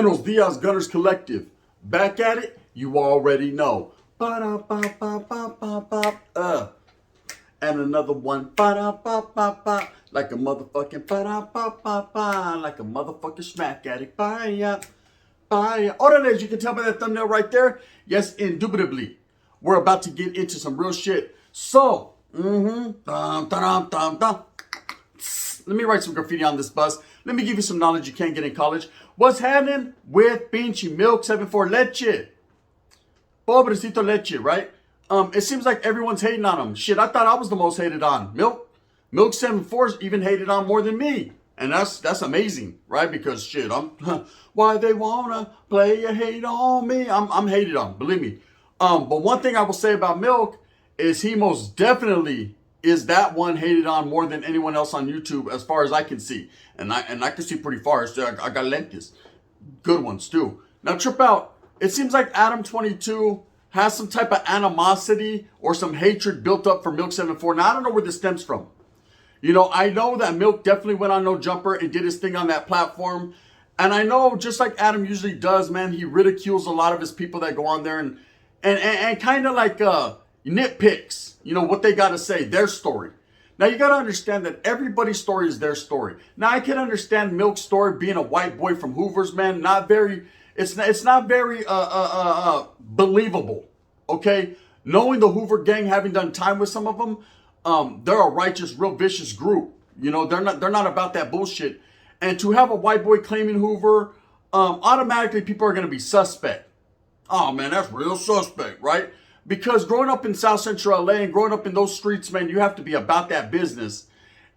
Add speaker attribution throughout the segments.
Speaker 1: Buenos dias, Gunners Collective. Back at it, you already know. Ba-da-ba-ba-ba-ba-ba. And another one. Ba-da-ba-ba-ba. Like a motherfucking ba-da-ba-ba-ba. Like a motherfucking smack addict. Bye-ya. Bye-ya. Orale, you can tell by that thumbnail right there. Yes, indubitably. We're about to get into some real shit. So, dum, dum, dum, dum. Let me write some graffiti on this bus. Let me give you some knowledge you can't get in college. What's happening with Pinchy MILK74 Leche? Pobrecito Leche, right? It seems like everyone's hating on him. Shit, I thought I was the most hated on. MILK74's even hated on more than me. And that's amazing, right? Because shit, why they wanna play a hate on me? I'm hated on, believe me. But one thing I will say about Milk is he most definitely is that one hated on more than anyone else on YouTube, as far as I can see. And I can see pretty far. So I got lentes. Good ones, too. Now, trip out. It seems like Adam22 has some type of animosity or some hatred built up for MILK74. Now, I don't know where this stems from. You know, I know that Milk definitely went on No Jumper and did his thing on that platform. And I know, just like Adam usually does, man, he ridicules a lot of his people that go on there and kind of like nitpicks, you know, what they got to say, their story. Now, you got to understand that everybody's story is their story. Now, I can understand Milk's story being a white boy from Hoover's, man. It's not very believable, okay? Knowing the Hoover gang, having done time with some of them, they're a righteous, real vicious group. You know, they're not about that bullshit. And to have a white boy claiming Hoover, automatically people are going to be suspect. Oh, man, that's real suspect, right? Because growing up in South Central LA and growing up in those streets, man, you have to be about that business.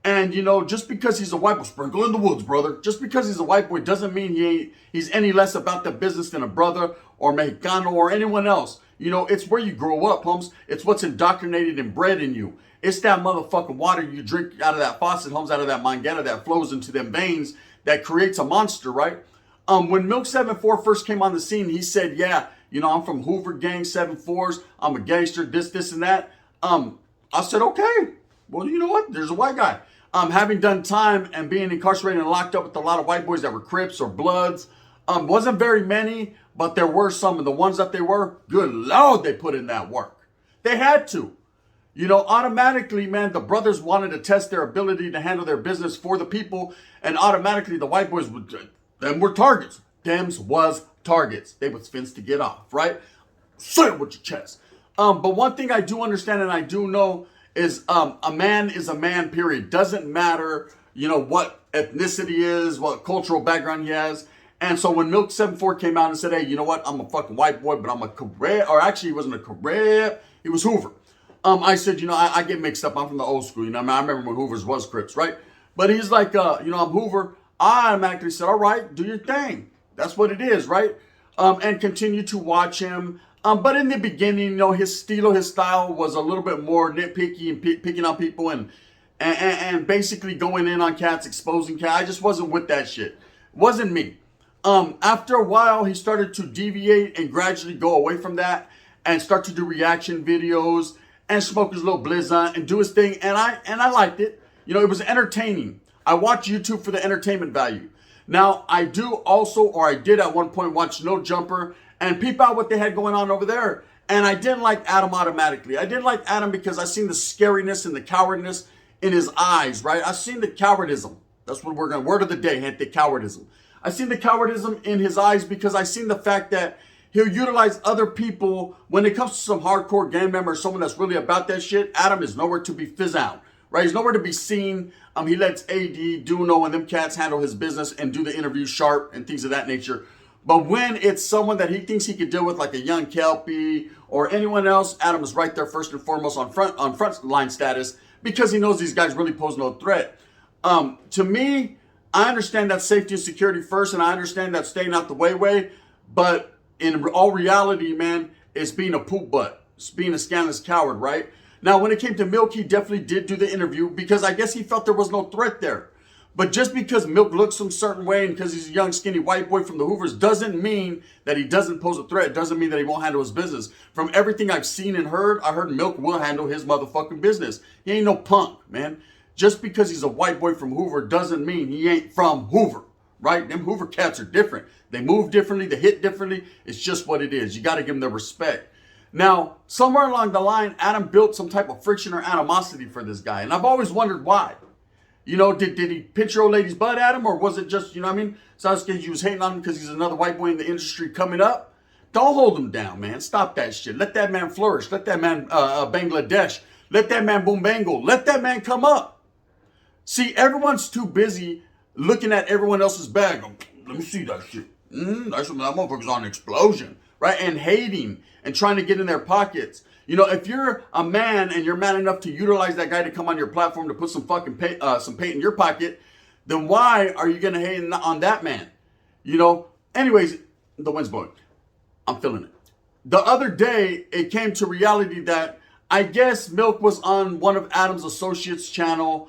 Speaker 1: And, you know, just because he's a white boy, sprinkle in the woods, brother. Just because he's a white boy doesn't mean he's any less about the business than a brother or Mexicano or anyone else. You know, it's where you grow up, Holmes. It's what's indoctrinated and bred in you. It's that motherfucking water you drink out of that faucet, Holmes, out of that manguera that flows into them veins that creates a monster, right? When MILK74 first came on the scene, he said, yeah, you know, I'm from Hoover Gang 74s. I'm a gangster, this, and that. I said, okay. Well, you know what? There's a white guy. Having done time and being incarcerated and locked up with a lot of white boys that were Crips or Bloods. Wasn't very many, but there were some. And the ones that they were, good Lord, they put in that work. They had to. You know, automatically, man, the brothers wanted to test their ability to handle their business for the people. And automatically, the white boys were targets. Dems was targets. They was fenced to get off, right? Say it with your chest. But one thing I do understand and I do know is a man is a man, period. Doesn't matter, you know, what ethnicity is, what cultural background he has. And so when MILK74 came out and said, hey, you know what? I'm a fucking white boy, but I'm a Carib. Or actually, he wasn't a Carib. He was Hoover. I said, you know, I get mixed up. I'm from the old school. You know, I remember when Hoover's was Crips, right? But he's like, you know, I'm Hoover. I automatically said, all right, do your thing. That's what it is, right? And continue to watch him. But in the beginning, you know, his style was a little bit more nitpicky and picking on people and basically going in on cats, exposing cats. I just wasn't with that shit. It wasn't me. After a while, he started to deviate and gradually go away from that and start to do reaction videos and smoke his little blizzard and do his thing. And I liked it. You know, it was entertaining. I watch YouTube for the entertainment value. Now, I do also, or I did at one point, watch No Jumper and peep out what they had going on over there. And I didn't like Adam automatically. I didn't like Adam because I seen the scariness and the cowardness in his eyes, right? I seen the cowardism. That's what we're going to, word of the day, hint the cowardism. I seen the cowardism in his eyes because I seen the fact that he'll utilize other people. When it comes to some hardcore gang member, someone that's really about that shit, Adam is nowhere to be fizz out, right? He's nowhere to be seen. He lets AD, Duno, and them cats handle his business and do the interview sharp and things of that nature. But when it's someone that he thinks he could deal with, like a young Kelpie or anyone else, Adam is right there first and foremost on front line status because he knows these guys really pose no threat. To me, I understand that safety and security first, and I understand that staying out the way. But in all reality, man, it's being a poop butt. It's being a scandalous coward, right? Now, when it came to Milk, he definitely did do the interview because I guess he felt there was no threat there. But just because Milk looks some certain way and because he's a young, skinny white boy from the Hoovers doesn't mean that he doesn't pose a threat. Doesn't mean that he won't handle his business. From everything I've seen and heard, I heard Milk will handle his motherfucking business. He ain't no punk, man. Just because he's a white boy from Hoover doesn't mean he ain't from Hoover, right? Them Hoover cats are different. They move differently. They hit differently. It's just what it is. You got to give them the respect. Now, somewhere along the line, Adam built some type of friction or animosity for this guy. And I've always wondered why. You know, did he pitch your old lady's butt at him? Or was it just, you know what I mean? Sasuke, you was hating on him because he's another white boy in the industry coming up? Don't hold him down, man. Stop that shit. Let that man flourish. Let that man Bangladesh. Let that man boom bangle. Let that man come up. See, everyone's too busy looking at everyone else's bag. Oh, let me see that shit. That motherfucker's on an explosion, right? And hating and trying to get in their pockets. You know, if you're a man and you're man enough to utilize that guy to come on your platform to put some fucking paint in your pocket, then why are you gonna hate on that man? You know. Anyways, the wind's blowing. I'm feeling it. The other day, it came to reality that I guess Milk was on one of Adam's associates' channel,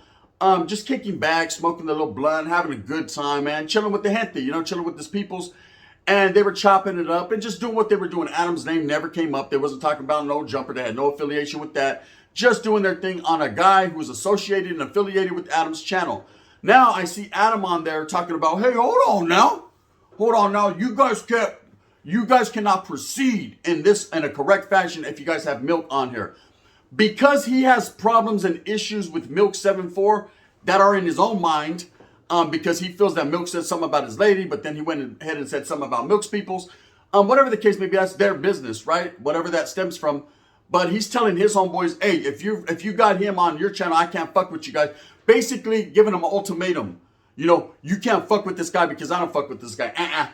Speaker 1: just kicking back, smoking a little blunt, having a good time, man, chilling with the gente, you know, chilling with his peoples. And they were chopping it up and just doing what they were doing. Adam's name never came up. They wasn't talking about no jumper. They had no affiliation with that. Just doing their thing on a guy who was associated and affiliated with Adam's channel. Now I see Adam on there talking about, hey, hold on now. You guys cannot proceed in a correct fashion if you guys have Milk on here. Because he has problems and issues with MILK74 that are in his own mind, because he feels that Milk said something about his lady, but then he went ahead and said something about Milk's peoples. Whatever the case may be, that's their business, right? Whatever that stems from. But he's telling his homeboys, hey, if you got him on your channel, I can't fuck with you guys. Basically giving them an ultimatum. You know, you can't fuck with this guy because I don't fuck with this guy.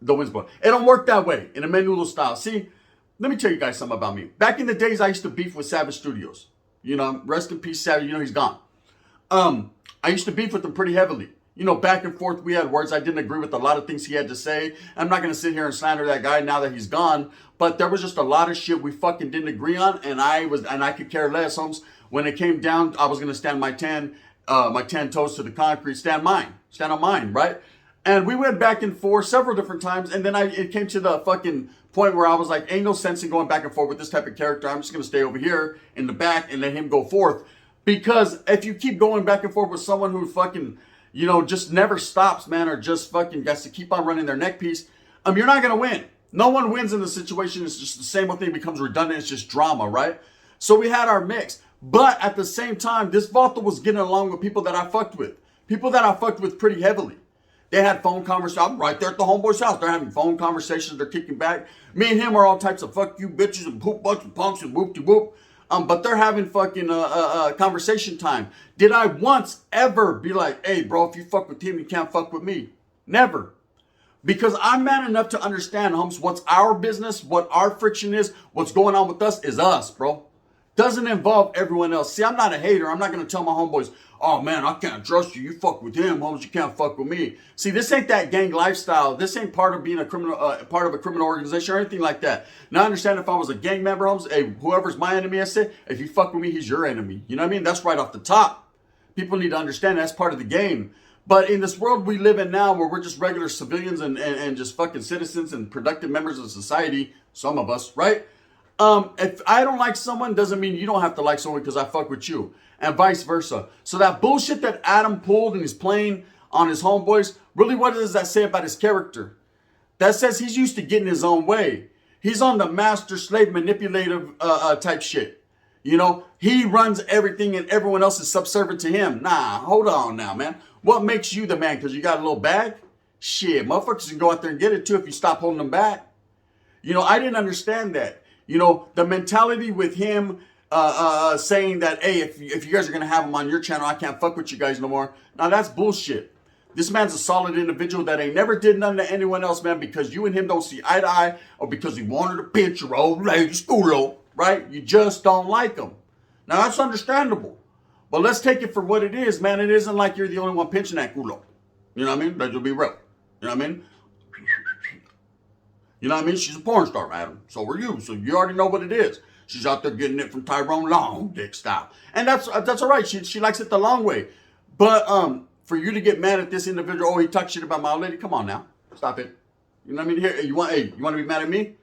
Speaker 1: The wind's blowing. It don't work that way in a menudo style. See, let me tell you guys something about me. Back in the days, I used to beef with Savage Studios. You know, rest in peace, Savage. You know, he's gone. I used to beef with him pretty heavily. You know, back and forth, we had words. I didn't agree with a lot of things he had to say. I'm not going to sit here and slander that guy now that he's gone. But there was just a lot of shit we fucking didn't agree on. And I could care less, Holmes. When it came down, I was going to stand my 10 toes to the concrete, stand on mine, right? And we went back and forth several different times. And then it came to the fucking point where I was like, ain't no sense in going back and forth with this type of character. I'm just going to stay over here in the back and let him go forth. Because if you keep going back and forth with someone who fucking, you know, just never stops, man, or just fucking gets to keep on running their neck piece, you're not going to win. No one wins in the situation. It's just the same old thing becomes redundant. It's just drama, right? So we had our mix. But at the same time, this Vato was getting along with people that I fucked with. People that I fucked with pretty heavily. They had phone conversations. I'm right there at the homeboy's house. They're having phone conversations. They're kicking back. Me and him are all types of fuck you bitches and poop butts and punks and whoop-de-whoop. But they're having fucking conversation time. Did I once ever be like, hey, bro, if you fuck with him, you can't fuck with me? Never. Because I'm man enough to understand, Humps, what's our business, what our friction is, what's going on with us is us, bro. Doesn't involve everyone else. See, I'm not a hater. I'm not going to tell my homeboys, oh, man, I can't trust you. You fuck with him, Holmes. You can't fuck with me. See, this ain't that gang lifestyle. This ain't part of being a criminal, part of a criminal organization or anything like that. Now, I understand if I was a gang member, Holmes, hey, whoever's my enemy, I say, if you fuck with me, he's your enemy. You know what I mean? That's right off the top. People need to understand that's part of the game. But in this world we live in now where we're just regular civilians and just fucking citizens and productive members of society, some of us, right? If I don't like someone, doesn't mean you don't have to like someone because I fuck with you. And vice versa. So that bullshit that Adam pulled and he's playing on his homeboys, really what does that say about his character? That says he's used to getting his own way. He's on the master slave manipulative type shit. You know, he runs everything and everyone else is subservient to him. Nah, hold on now, man. What makes you the man? Because you got a little bag? Shit, motherfuckers can go out there and get it too if you stop holding them back. You know, I didn't understand that. You know, the mentality with him saying that, hey, if you guys are going to have him on your channel, I can't fuck with you guys no more. Now, that's bullshit. This man's a solid individual that ain't never did nothing to anyone else, man, because you and him don't see eye to eye or because he wanted to pinch your old lady school, right? You just don't like him. Now, that's understandable. But let's take it for what it is, man. It isn't like you're the only one pinching that culo. You know what I mean? Let's be real. You know what I mean? You know what I mean? She's a porn star, madam. So are you. So you already know what it is. She's out there getting it from Tyrone long dick style. And that's all right. She likes it the long way. But for you to get mad at this individual, oh, he talked shit about my lady. Come on now. Stop it. You know what I mean? Here, you want to be mad at me?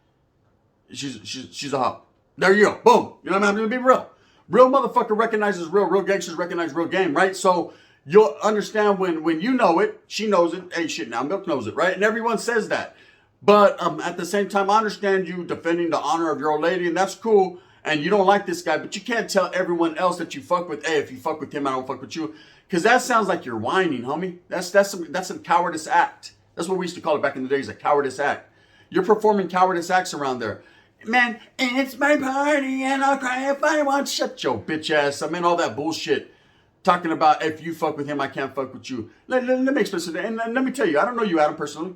Speaker 1: She's a hop. There you go. Boom. You know what I mean? I'm going to be real. Real motherfucker recognizes real. Real gangsters recognize real game, right? So you'll understand when you know it, she knows it. Hey, shit, now Milk knows it, right? And everyone says that. But at the same time, I understand you defending the honor of your old lady, and that's cool. And you don't like this guy, but you can't tell everyone else that you fuck with. Hey, if you fuck with him, I don't fuck with you, because that sounds like you're whining, homie. That's a cowardice act. That's what we used to call it back in the days, a cowardice act. You're performing cowardice acts around there. Man, it's my party and I'll cry if I want. Shut your bitch ass. I mean, all that bullshit. Talking about if you fuck with him, I can't fuck with you. Let me express it. And let me tell you, I don't know you, Adam, personally.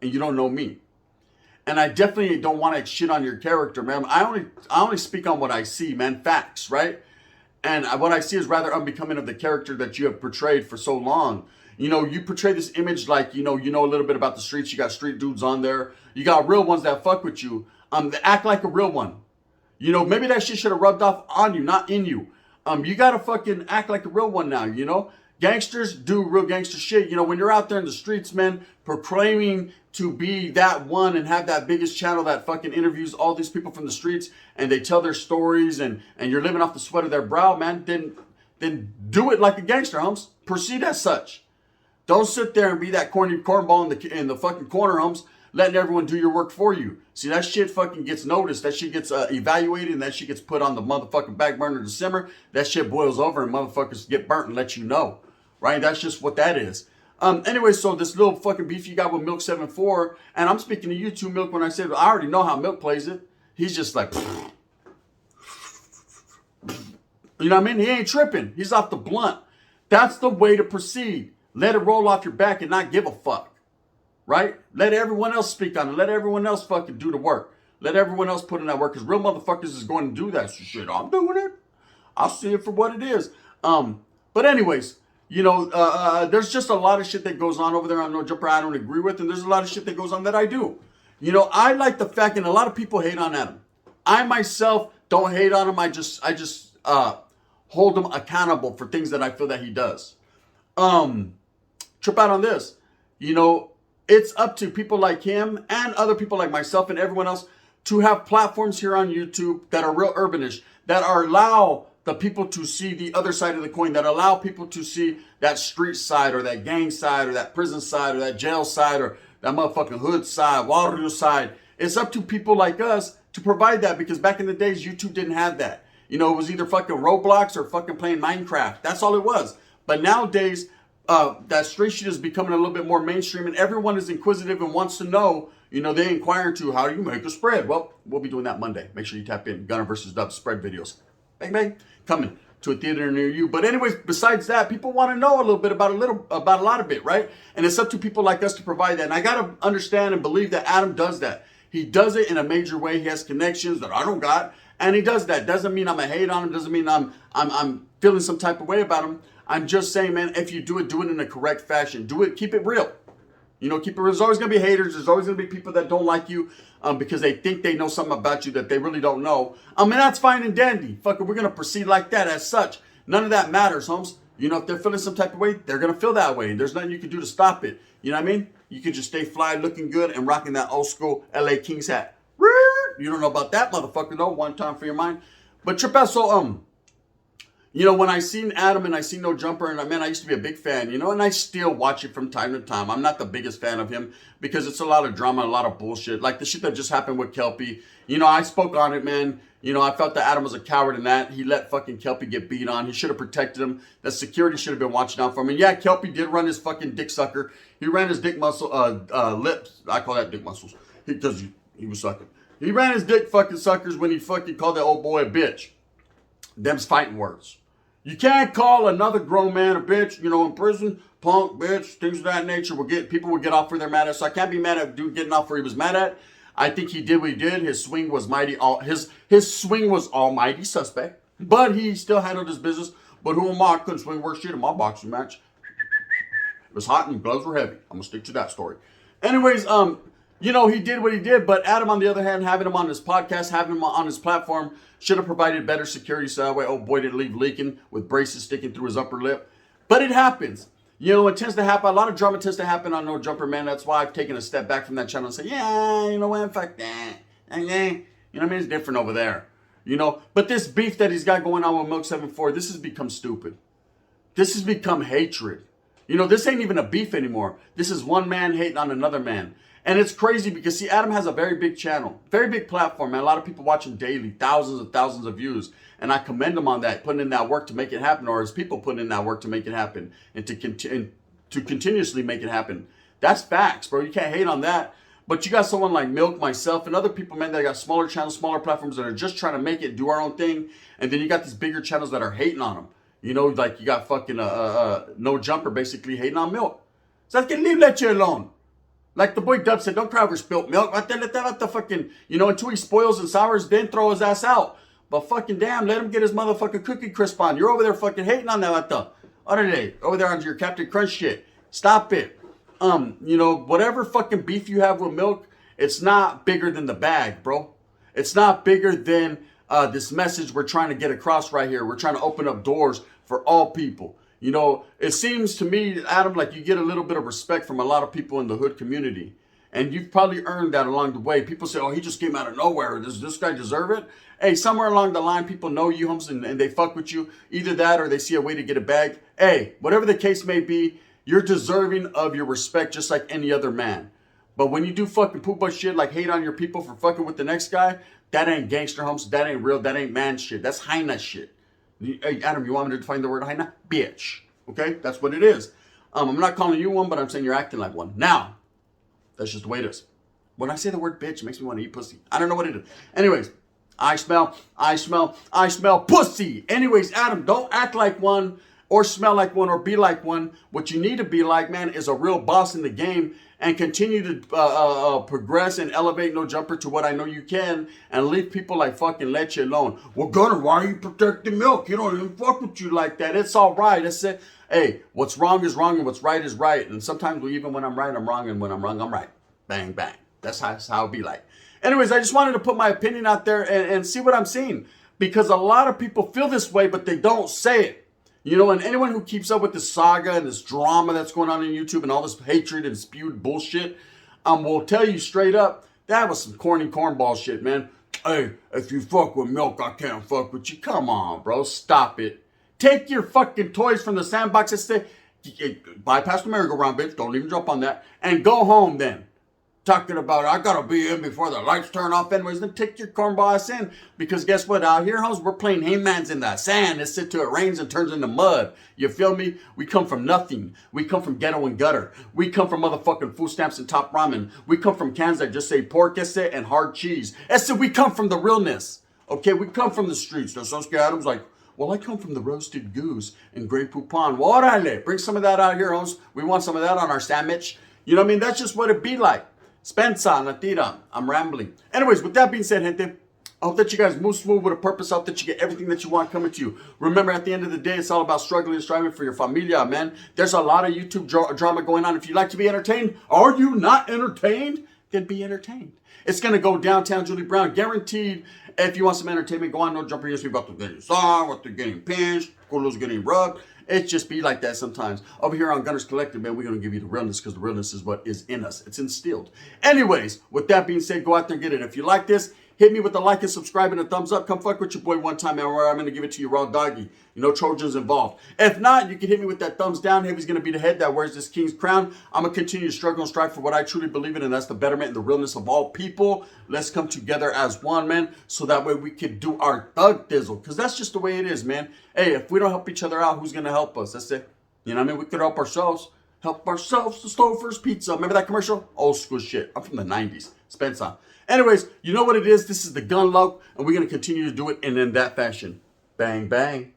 Speaker 1: And you don't know me. And I definitely don't want to shit on your character, man. I only speak on what I see, man. Facts, right? And what I see is rather unbecoming of the character that you have portrayed for so long. You know, you portray this image like, you know a little bit about the streets. You got street dudes on there. You got real ones that fuck with you. They act like a real one. You know, maybe that shit should have rubbed off on you, not in you. You gotta fucking act like a real one now, you know? Gangsters do real gangster shit. You know, when you're out there in the streets, man, proclaiming to be that one and have that biggest channel that fucking interviews all these people from the streets and they tell their stories and you're living off the sweat of their brow, man, then do it like a gangster, Humps. Proceed as such. Don't sit there and be that corny cornball in the fucking corner, Humps, letting everyone do your work for you. See, that shit fucking gets noticed. That shit gets evaluated, and that shit gets put on the motherfucking back burner to simmer. That shit boils over, and motherfuckers get burnt and let you know. Right? That's just what that is. Anyway, so this little fucking beef you got with MILK74, and I'm speaking to you too, Milk, when I said, I already know how Milk plays it. He's just like, you know what I mean? He ain't tripping. He's off the blunt. That's the way to proceed. Let it roll off your back and not give a fuck. Right? Let everyone else speak on it. Let everyone else fucking do the work. Let everyone else put in that work, because real motherfuckers is going to do that shit. I'm doing it. I'll see it for what it is. But anyways, you know, there's just a lot of shit that goes on over there on No Jumper I don't agree with, and there's a lot of shit that goes on that I do. You know, I like the fact, and a lot of people hate on Adam. I myself don't hate on him. I just hold him accountable for things that I feel that he does. Trip out on this. You know, it's up to people like him and other people like myself and everyone else to have platforms here on YouTube that are real urbanish, that allow the people to see the other side of the coin, that allow people to see that street side or that gang side or that prison side or that jail side or that motherfucking hood side, Waterloo side. It's up to people like us to provide that, because back in the days, YouTube didn't have that. You know, it was either fucking Roblox or fucking playing Minecraft. That's all it was. But nowadays, that street shit is becoming a little bit more mainstream, and everyone is inquisitive and wants to know. You know, they inquire into how do you make a spread. Well, we'll be doing that Monday. Make sure you tap in. Gunner versus Dub spread videos. Bang, bang. Coming to a theater near you. But anyways, besides that, people want to know a little bit about a lot of it, right? And it's up to people like us to provide that. And I got to understand and believe that Adam does that. He does it in a major way. He has connections that I don't got. And he does that. Doesn't mean I'm a hate on him. Doesn't mean I'm feeling some type of way about him. I'm just saying, man, if you do it in a correct fashion. Do it, keep it real. You know, keep it real. There's always going to be haters. There's always going to be people that don't like you because they think they know something about you that they really don't know. And that's fine and dandy. Fuck it, we're going to proceed like that as such. None of that matters, Holmes. You know, if they're feeling some type of way, they're going to feel that way. And there's nothing you can do to stop it. You know what I mean? You can just stay fly, looking good, and rocking that old school LA Kings hat. You don't know about that, motherfucker, though. One time for your mind. But trip out, so, you know, when I seen Adam and I seen No Jumper, and man, I used to be a big fan, you know, and I still watch it from time to time. I'm not the biggest fan of him because it's a lot of drama, a lot of bullshit. Like the shit that just happened with Kelpie. You know, I spoke on it, man. You know, I felt that Adam was a coward in that. He let fucking Kelpie get beat on. He should have protected him. The security should have been watching out for him. And yeah, Kelpie did run his fucking dick sucker. He ran his dick muscle, lips. I call that dick muscles. Because he was sucking. He ran his dick fucking suckers when he fucking called that old boy a bitch. Them's fighting words. You can't call another grown man a bitch, you know, in prison, punk, bitch, things of that nature. People will get off where they're mad at. So I can't be mad at dude getting off where he was mad at. I think he did what he did. His swing was mighty. His swing was almighty suspect, but he still handled his business. But who am I? I couldn't swing worse shit in my boxing match. It was hot and the gloves were heavy. I'm gonna stick to that story. Anyways, you know, he did what he did, but Adam, on the other hand, having him on his podcast, having him on his platform, should have provided better security so that way, oh boy, didn't leave leaking with braces sticking through his upper lip. But it happens. You know, it tends to happen. A lot of drama tends to happen on No Jumper, man. That's why I've taken a step back from that channel and say, yeah, you know what, fuck that. You know what I mean? It's different over there. You know, but this beef that he's got going on with MILK74, this has become stupid. This has become hatred. You know, this ain't even a beef anymore. This is one man hating on another man. And it's crazy because, see, Adam has a very big channel, very big platform, man. A lot of people watch him daily, thousands and thousands of views. And I commend him on that, putting in that work to make it happen, or his people putting in that work to make it happen and to continuously make it happen. That's facts, bro. You can't hate on that. But you got someone like Milk, myself, and other people, man, that got smaller channels, smaller platforms that are just trying to make it, do our own thing. And then you got these bigger channels that are hating on them. You know, like you got fucking No Jumper basically hating on Milk. So I can let you alone. Like the boy Dub said, don't cry over spilt milk. What the fucking, you know, until he spoils and sours, then throw his ass out. But fucking damn, let him get his motherfucking cookie crisp on. You're over there fucking hating on that. What the other day? Over there on your Captain Crunch shit. Stop it. You know, whatever fucking beef you have with Milk, it's not bigger than the bag, bro. It's not bigger than this message we're trying to get across right here. We're trying to open up doors for all people. You know, it seems to me, Adam, like you get a little bit of respect from a lot of people in the hood community. And you've probably earned that along the way. People say, oh, he just came out of nowhere. Does this guy deserve it? Hey, somewhere along the line, people know you, Holmes, and they fuck with you. Either that or they see a way to get a bag. Hey, whatever the case may be, you're deserving of your respect just like any other man. But when you do fucking poop butt shit like hate on your people for fucking with the next guy, that ain't gangster, Holmes. That ain't real. That ain't man shit. That's hyena shit. Hey, Adam, you want me to define the word hyena? Bitch. Okay? That's what it is. I'm not calling you one, but I'm saying you're acting like one. Now, that's just the way it is. When I say the word bitch, it makes me want to eat pussy. I don't know what it is. Anyways, I smell pussy. Anyways, Adam, don't act like one or smell like one or be like one. What you need to be like, man, is a real boss in the game and continue to progress and elevate No Jumper to what I know you can and leave people like fucking let you alone. Well, Gunner, why are you protecting Milk? You don't even fuck with you like that. It's all right. It's it. Hey, what's wrong is wrong and what's right is right. And sometimes even when I'm right, I'm wrong. And when I'm wrong, I'm right. Bang, bang. That's how it be like. Anyways, I just wanted to put my opinion out there and see what I'm seeing. Because a lot of people feel this way, but they don't say it. You know, and anyone who keeps up with this saga and this drama that's going on YouTube and all this hatred and spewed bullshit, will tell you straight up, that was some corny cornball shit, man. Hey, if you fuck with Milk, I can't fuck with you. Come on, bro. Stop it. Take your fucking toys from the sandbox and say, bypass the merry-go-round, bitch. Don't even jump on that. And go home then. Talking about, I gotta be in before the lights turn off anyways. Then take your cornball ass in. Because guess what? Out here, hoes, we're playing haymans in the sand. It's sit till it rains and turns into mud. You feel me? We come from nothing. We come from ghetto and gutter. We come from motherfucking food stamps and top ramen. We come from cans that just say pork esse and hard cheese. Esse, we come from the realness. Okay, we come from the streets. Now, Sunski Adams like, well, I come from the roasted goose and Grey Poupon. Well, orale, bring some of that out here, hoes. We want some of that on our sandwich. You know what I mean? That's just what it be like. Spencer, Natira, I'm rambling. Anyways, with that being said, gente, I hope that you guys move smooth with a purpose. I hope that you get everything that you want coming to you. Remember, at the end of the day, it's all about struggling and striving for your familia, man. There's a lot of YouTube drama going on. If you like to be entertained, are you not entertained? Then be entertained. It's going to go downtown Julie Brown, guaranteed. If you want some entertainment, go on No Jumper. You're about to get song, what they're getting pinched, Culo's getting rubbed. It just be like that sometimes. Over here on Gunner's Collective, man, we're going to give you the realness because the realness is what is in us. It's instilled. Anyways, with that being said, go out there and get it. If you like this, hit me with a like and subscribe and a thumbs up. Come fuck with your boy one time, man, where I'm going to give it to you raw doggy. You know, Trojans involved. If not, you can hit me with that thumbs down. Heavy's going to be the head that wears this king's crown. I'm going to continue to struggle and strive for what I truly believe in, and that's the betterment and the realness of all people. Let's come together as one, man, so that way we can do our thug thizzle, because that's just the way it is, man. Hey, if we don't help each other out, who's going to help us? That's it. You know what I mean? We could help ourselves. Help ourselves to Stouffer's Pizza. Remember that commercial? Old school shit. I'm from the 90s. Spencer. Anyways, you know what it is. This is the Gun Loc, and we're going to continue to do it in that fashion. Bang, bang.